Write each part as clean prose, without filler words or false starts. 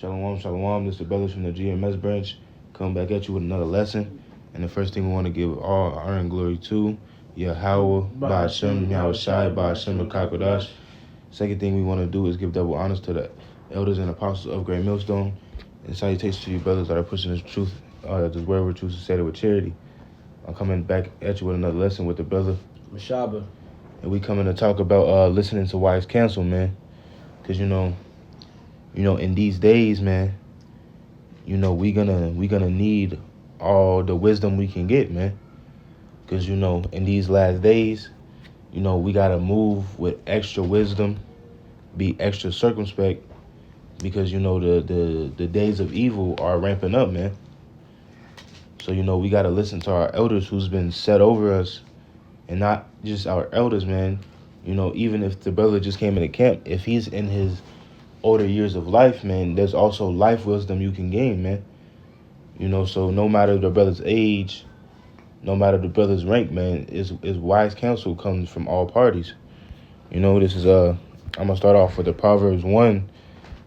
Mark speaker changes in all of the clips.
Speaker 1: Shalom, shalom. This is the brothers from the GMS branch. Come back at you with another lesson. And the first thing we want to give all honor and glory to Yahweh, Ba'ashem, Yahweh Shai, Ba'ashem, Kakodash. Second thing we want to do is give double honors to the elders and apostles of Great Millstone. And salutations to you brothers that are pushing this truth, this word with truth, to say it with charity. I'm coming back at you with another lesson with the brother
Speaker 2: Mashaba.
Speaker 1: And we coming to talk about listening to wise counsel, man. Because you know, in these days, man, we gonna need all the wisdom we can get, man. Because in these last days, we gotta move with extra wisdom, be extra circumspect, because the days of evil are ramping up, man. So we gotta listen to our elders who's been set over us, and not just our elders, man. Even if the brother just came into camp, if he's in his older years of life, man, there's also life wisdom you can gain, man. So no matter the brother's age, no matter the brother's rank, man, is wise counsel comes from all parties. This is I'm gonna start off with the Proverbs 1.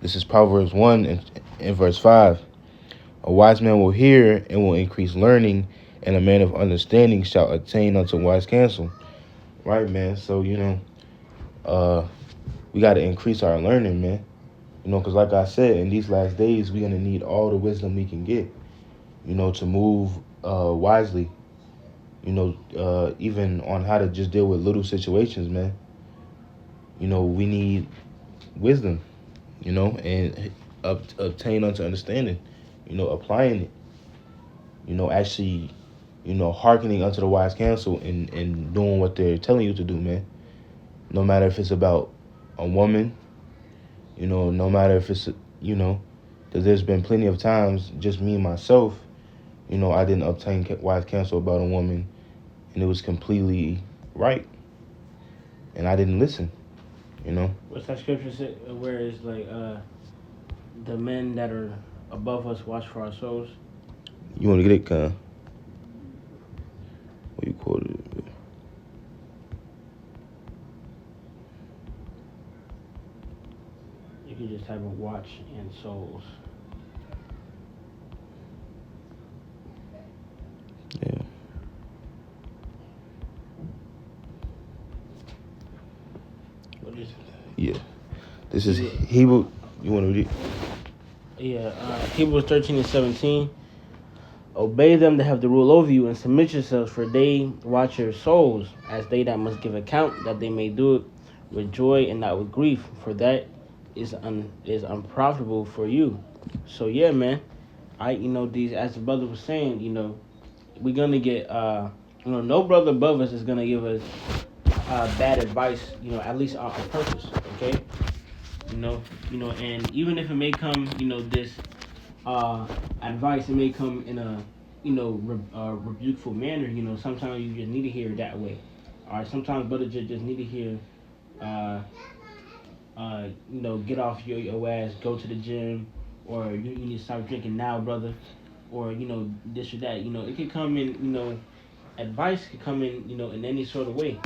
Speaker 1: This is Proverbs 1 in verse 5. A wise man will hear and will increase learning, and a man of understanding shall attain unto wise counsel. Right, man. So we got to increase our learning, man. Because like I said, in these last days, we're gonna need all the wisdom we can get, to move wisely. Even on how to just deal with little situations, man. We need wisdom, and obtain unto understanding, applying it, actually, hearkening unto the wise counsel and doing what they're telling you to do, man. No matter if it's about a woman, no matter if it's, because there's been plenty of times, just me and myself, I didn't obtain wise counsel about a woman, and it was completely right, and I didn't listen,
Speaker 2: What's that scripture say, where it's like, the men that are above us watch for our souls?
Speaker 1: You want to get it, what you quoted it?
Speaker 2: You can just type of watch and souls.
Speaker 1: Yeah.
Speaker 2: What is it?
Speaker 1: Yeah. This is Hebrew. You want to read it?
Speaker 2: Yeah, Hebrews 13:17. Obey them that have the rule over you, and submit yourselves, for they watch your souls, as they that must give account, that they may do it with joy and not with grief, for that is unprofitable for you. So yeah, man, these, as the brother was saying, we're gonna get no brother above us is gonna give us bad advice, at least on purpose, okay? And even if it may come, this advice, it may come in a rebukeful manner. Sometimes you just need to hear it that way. All right, sometimes brother just need to hear get off your ass, go to the gym, or you need to stop drinking now, brother, or this or that. It could come in, advice could come in, in any sort of way.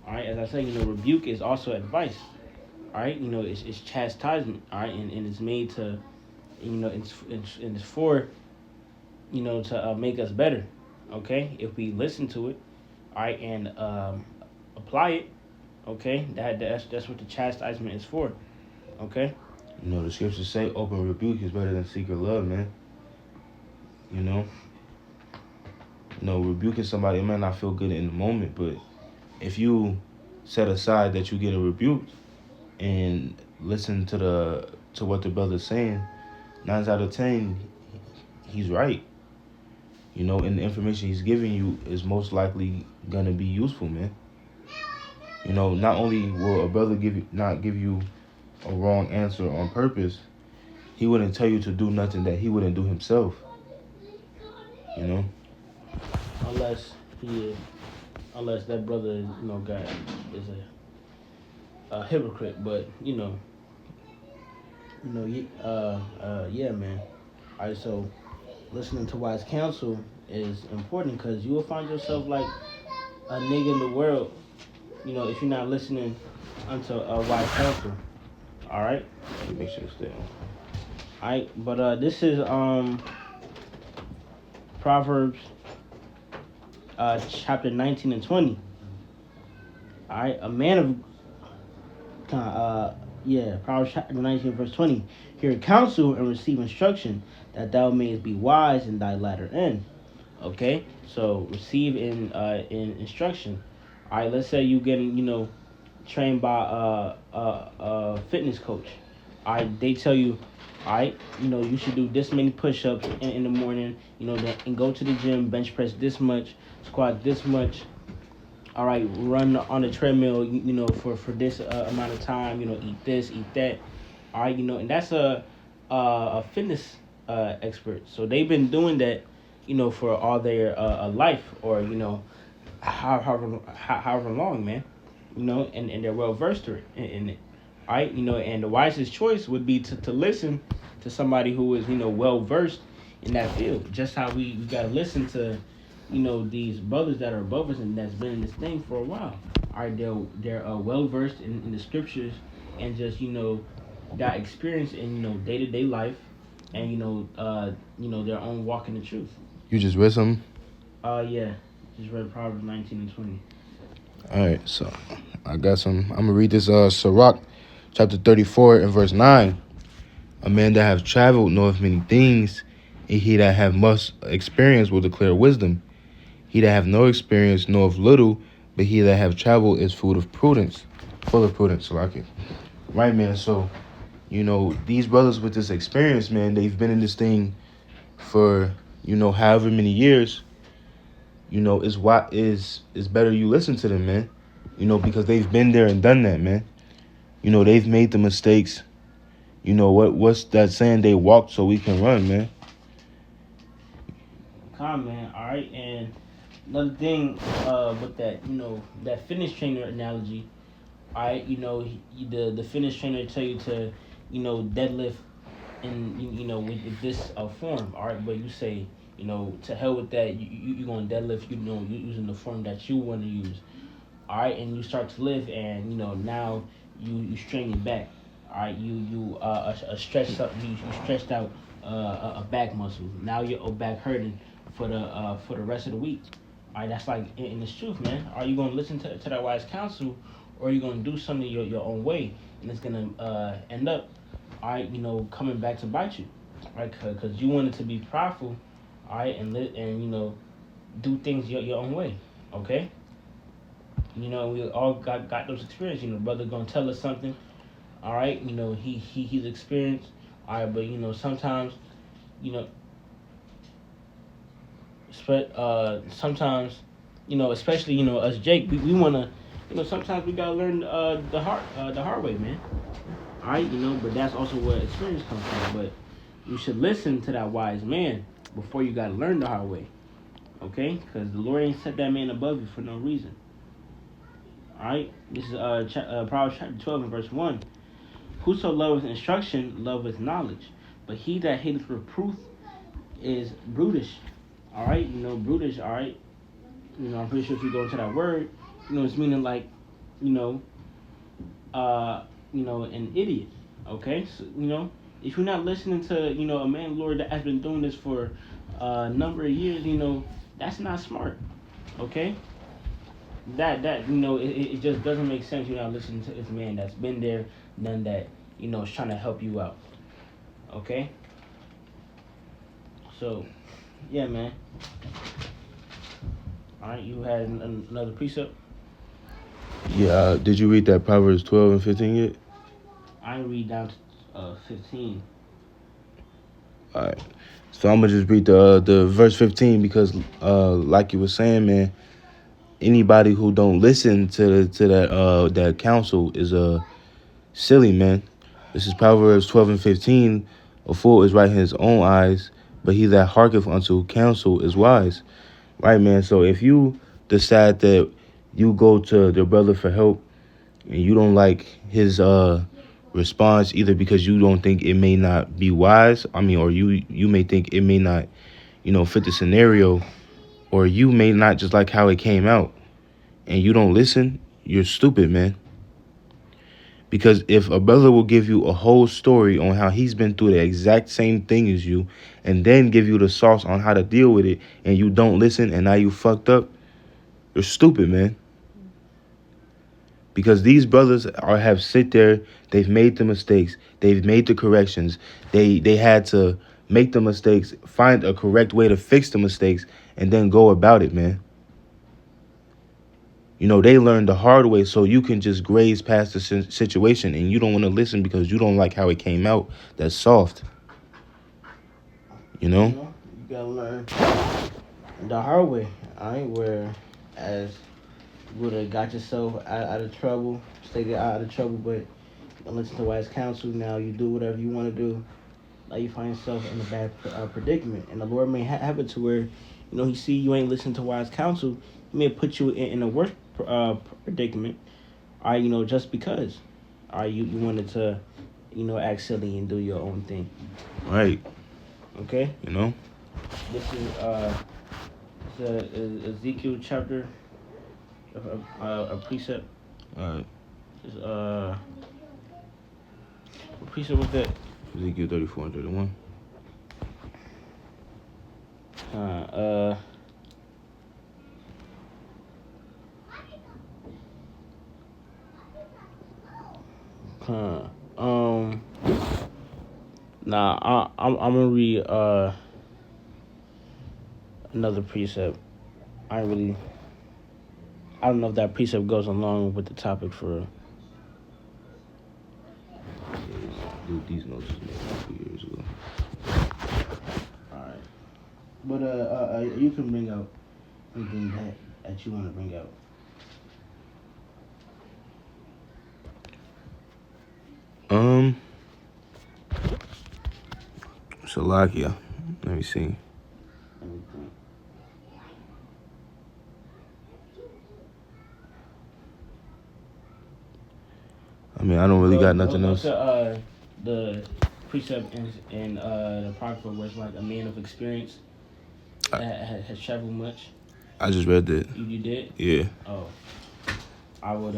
Speaker 2: All right, as I say, rebuke is also advice. All right, it's chastisement. All right, and it's made to, it's for, to make us better. Okay, if we listen to it, all right, and apply it. Okay, that's what the chastisement is for. Okay.
Speaker 1: The scriptures say open rebuke is better than secret love, man. Rebuking somebody, it might not feel good in the moment, but if you set aside that you get a rebuke and listen to what the brother's saying, 9 out of 10, he's right. And the information he's giving you is most likely gonna be useful, man. Not only will a brother not give you a wrong answer on purpose, he wouldn't tell you to do nothing that he wouldn't do himself.
Speaker 2: Unless that brother, guy is a hypocrite, but yeah, man. All right, so listening to wise counsel is important, because you will find yourself like a nigga in the world, if you're not listening unto wise counsel. All right.
Speaker 1: Make sure to stay on.
Speaker 2: I but this is Proverbs chapter 19 and 20. All right, a man of Proverbs chapter 19 verse 20. Hear counsel and receive instruction, that thou mayest be wise in thy latter end. Okay, so receive in instruction. All right, let's say you getting trained by a fitness coach. All right, they tell you, all right, you should do this many push-ups in the morning. And go to the gym, bench press this much, squat this much. All right, run on the treadmill. For this amount of time. Eat this, eat that. All right, and that's a fitness expert. So they've been doing that, for all their life, or however long, man. And they're well versed in it. All right, and the wisest choice would be to listen to somebody who is well versed in that field. Just how we gotta listen to these brothers that are above us and that's been in this thing for a while. All right, they're well versed in the scriptures, and just got experience in day to day life, and their own walk in the truth.
Speaker 1: You just read something?
Speaker 2: Yeah, just read Proverbs 19 and 20.
Speaker 1: All right, so I got some. I'm gonna read this. Sirach, chapter 34 and verse 9. A man that have traveled knoweth many things, and he that have much experience will declare wisdom. He that have no experience knoweth little, but he that have traveled is full of prudence. Salaki. Right, man. So, these brothers with this experience, man, they've been in this thing for, however many years. Is better you listen to them, man. Because they've been there and done that, man. They've made the mistakes. What's that saying? They walked so we can run, man.
Speaker 2: Man. All right, and another thing with that, that fitness trainer analogy. All right, the fitness trainer tell you to, deadlift in with this form. All right, but you say, to hell with that. You gonna deadlift, you using the form that you want to use. All right, and you start to lift, and now you strain your back. All right, you stretched up, you stretched out a back muscle. Now your back hurting for the rest of the week. All right, that's like in this truth, man. Are you gonna listen to that wise counsel, or are you gonna do something your own way, and it's gonna end up, all right, coming back to bite you, right? Because you want it to be prideful, all right, and do things your own way, okay? We all got those experiences. Brother gonna tell us something, all right. He's experienced, all right, but sometimes, sometimes, especially us Jake, we wanna, sometimes we gotta learn the hard way, man. All right, but that's also where experience comes from. But you should listen to that wise man before you gotta learn the hard way, okay? Because the Lord ain't set that man above you for no reason. All right, this is Proverbs chapter 12 and verse 1. Whoso loveth instruction loveth knowledge, but he that hateth reproof is brutish. All right, brutish. All right, I'm pretty sure if you go into that word, it's meaning like, an idiot. Okay, so if you're not listening to a man, Lord, that has been doing this for a number of years, that's not smart. Okay. That it just doesn't make sense. You're not listening to this man that's been there, done that. Is trying to help you out. Okay. So, yeah, man. All right, you had another precept.
Speaker 1: Yeah. Did you read that Proverbs 12 and 15 yet?
Speaker 2: I read down to 15.
Speaker 1: All right. So I'm gonna just read the verse 15 because like you were saying, man. Anybody who don't listen to that counsel is silly, man. This is Proverbs 12 and 15. A fool is right in his own eyes, but he that hearketh unto counsel is wise. Right, man. So if you decide that you go to the brother for help and you don't like his response, either because you don't think it may not be wise, or you may think it may not, fit the scenario, or you may not just like how it came out, and you don't listen, you're stupid, man. Because if a brother will give you a whole story on how he's been through the exact same thing as you, and then give you the sauce on how to deal with it, and you don't listen, and now you fucked up, you're stupid, man. Because these brothers have sit there, they've made the mistakes, they've made the corrections, they had to make the mistakes, find a correct way to fix the mistakes, and then go about it, man. You know, they learned the hard way, so you can just graze past the situation, and you don't want to listen because you don't like how it came out. That's soft. You know?
Speaker 2: You gotta learn the hard way. I ain't where as you would have got yourself out of trouble, stayed out of trouble, but you don't listen to wise counsel. Now you do whatever you want to do. Now you find yourself in a bad predicament, and the Lord may have it to where, you know, He see you ain't listening to wise counsel. He may put you in a worse predicament. You know, just because, you wanted to, you know, act silly and do your own thing.
Speaker 1: Right.
Speaker 2: Okay.
Speaker 1: You know.
Speaker 2: This is Ezekiel chapter. A precept.
Speaker 1: What
Speaker 2: Precept was that?
Speaker 1: Ezekiel 34 and 31.
Speaker 2: I'm gonna read another precept. I don't know if that precept goes along with the topic for.
Speaker 1: Dude, these notes was made a few years ago.
Speaker 2: Alright. But you can bring out anything that you want to bring out.
Speaker 1: Salakia. Let me see. I mean, I don't really got nothing else.
Speaker 2: The precept in the Apocrypha was like a man of experience that has traveled much.
Speaker 1: I just read that.
Speaker 2: You did?
Speaker 1: Yeah.
Speaker 2: Oh. I would.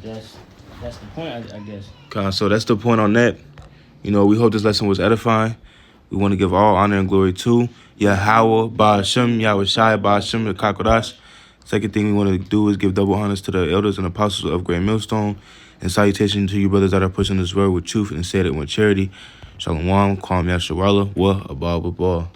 Speaker 2: That's the point, I guess.
Speaker 1: So that's the point on that. You know, we hope this lesson was edifying. We want to give all honor and glory to Yahweh, Ba'ashem, Yahweh Shai, Ba'ashem, the Kakodash. Second thing we want to do is give double honors to the elders and apostles of Great Millstone. And salutation to you brothers that are pushing this word with truth and said it with charity. Shalom, Kwam Yasharala, Wa Abba Baba.